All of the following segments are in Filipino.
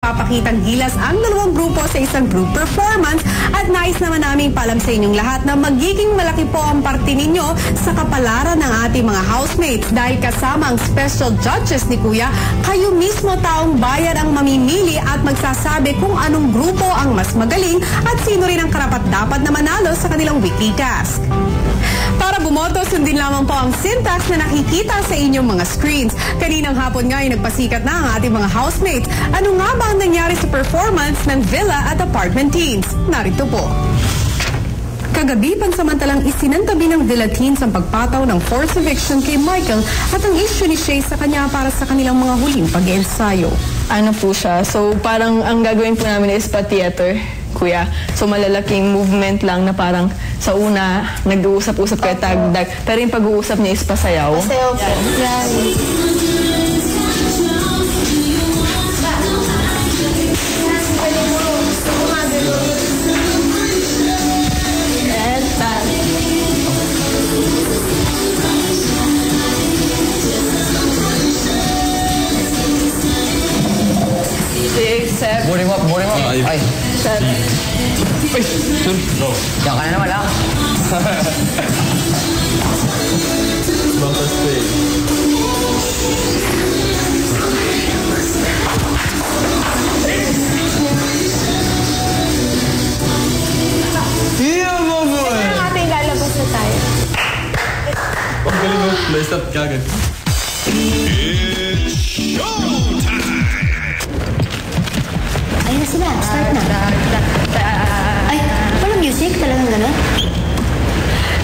Papakitang gilas ang dalawang grupo sa isang group performance at nais naman naming paalam sa inyong lahat na magiging malaki po ang parte ninyo sa kapalaran ng ating mga housemates dahil kasama ang special judges ni Kuya, kayo mismo taong bayan ang mamimili at magsasabi kung anong grupo ang mas magaling at sino rin ang karapat-dapat na manalo sa kanilang weekly task. Para bumoto, sundin lamang po ang syntax na nakikita sa inyong mga screens. Kaninang hapon nga ay nagpasikat na ang ating mga housemates. Ano nga ba ang nangyari sa performance ng villa at apartment teens? Narito po. Kagabi, pansamantalang isinantabi ng Villa Teens ang pagpataw ng forced eviction kay Michael at ang issue ni Shay sa kanya para sa kanilang mga huling pag-ensayo. Ano po siya? So parang ang gagawin po namin is pa-theater, Kuya. So malalaking movement lang na parang sa una, nag-uusap-usap kayo tagdag. Pero yung pag-uusap niya is pasayaw. Pasayaw po. Yan. Boarding up. Ay. Set. Ay, sorry. Go. Diyan ka na naman lang. Bumper stage. Yeah, my boy! Ang ating lalabas na tayo. Ang galing mo. Let's stop kagad. It's showtime! Ayun na sila. Start na. Ay, walang music? Talagang gano'n?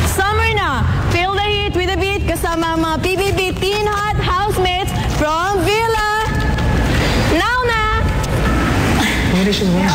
Summer na! Feel the heat with the beat kasama mga PBB Teen Hot housemates from Villa! Now na! Pwede siya naman.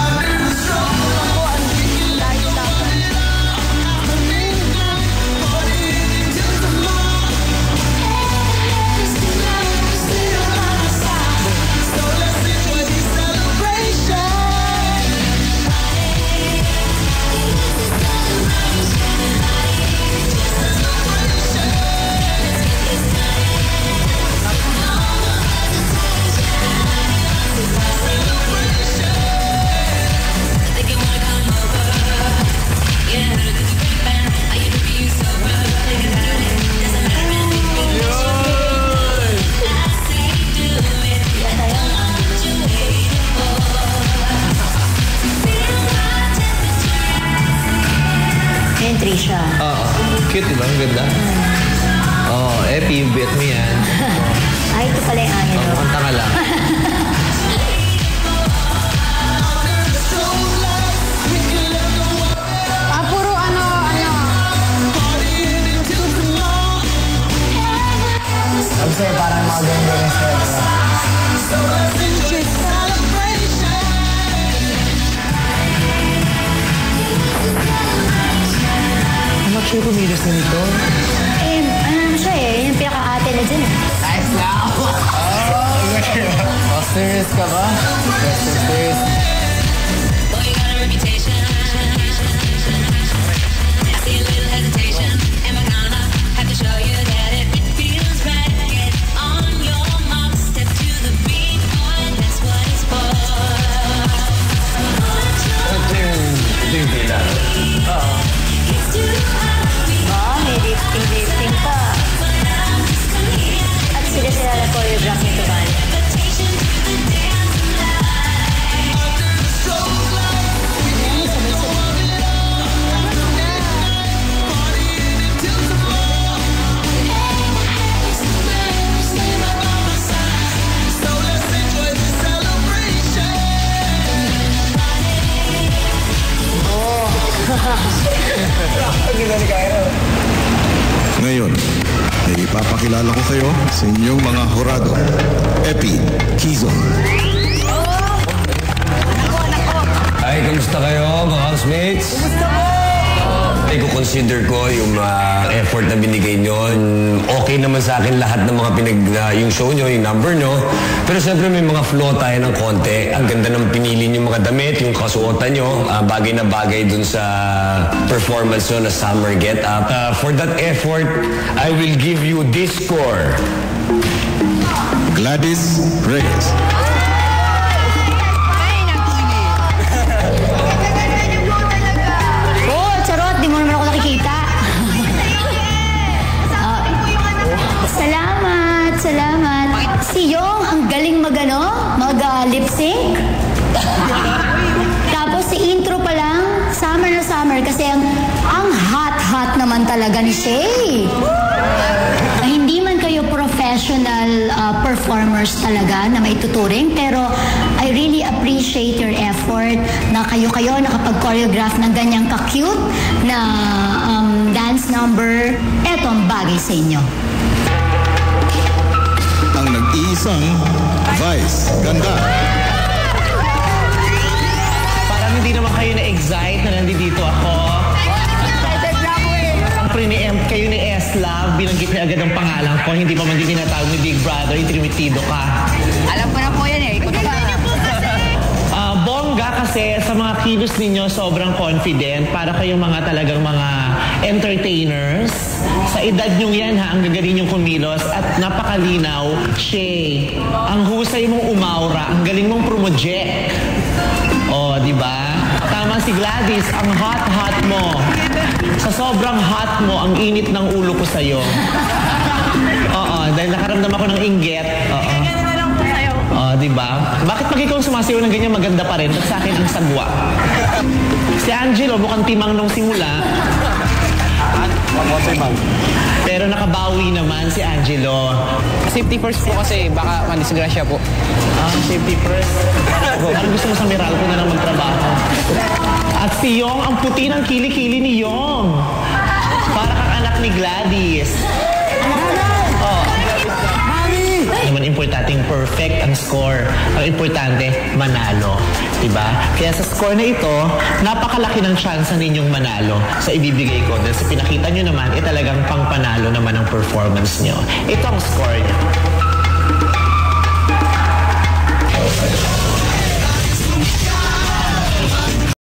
Trisha. Oo. Cute, diba? Ang ganda. Oo. Epi, bet mo yan. Ay, ito pala yung angin. Kanta ka lang. Puro ano. Sabi sa'yo, parang mga ganyan step. Siya kumilos na nito. Ano siya yung pinaka-ate na dyan. Nice now! Oh, serious ka ba? Serious. Boy, you got a reputation. I see a little hesitation. Am I gonna have to show you that it feels right? Get on your mark, step to the beat, boy, that's what it's for. Ito yung bila. May lifting pa. At sila na choreograph nito ba? Ngayon, ay ipapakilala ko kayo sa inyong mga hurado. Epi, Kizon. Ay, kamusta kayo mga housemates? Kamusta po? Ay, consider ko yung effort na binigay nyo. Okay naman sa akin lahat ng mga yung show nyo, yung number nyo. Pero siyempre may mga flaw tayo ng konti. Ang ganda ng pinili nyo mga damit, yung kasuotan nyo. Bagay na bagay dun sa performance nyo na summer get up. For that effort, I will give you this score. Gladys Reyes. sync. Tapos si intro pa lang, summer na summer kasi ang hot naman talaga ni Shay. Hindi man kayo professional performers talaga na may tuturing, pero I really appreciate your effort na kayo nakapag-choreograph ng ganyang ka-cute na dance number. Eto ang bagay sa inyo. Ang nag-iisang Vice Ganda. Parang hindi naman kayo na-excite na nandito ako. Ang pre-empt kayo ni S-Love, binanggit niya agad ang pangalan ko, hindi pa man din tinatawag ni Big Brother, intrimitido ka. Alam ko na po yan eh. Bongga kasi sa mga kilos ninyo sobrang confident, para kayong mga talagang mga entertainers. Sa edad nyo yan ha, ang gagaling yung kumilos at napakalinaw. Shay, ang husay mong umaura, ang galing mong promoject. Oh, di ba? Tama si Gladys, ang hot mo. Sa sobrang hot mo, ang init ng ulo ko sa'yo. Oo, dahil nakaramdam ako ng inggit. Oo. Di ba? Bakit pag ikaw sumasayaw ng ganyan maganda pa rin? At sa akin ang sagwa. Si Angelo mukhang timang nung simula. Pero nakabawi naman si Angelo. Safety first po kasi baka madisgrasya po. Safety first. Parang gusto mo sa Meralco na lang magtrabaho. At si Yong, ang puti ng kili-kili ni Yong. Para kang anak ni Gladys. Naman importanteng perfect ang score. Ang importante, manalo. Diba? Kaya sa score na ito, napakalaki ng chance ninyong manalo sa ibibigay ko. Dahil sa pinakita nyo naman, talagang pangpanalo naman ang performance nyo. Ito ang score nyo.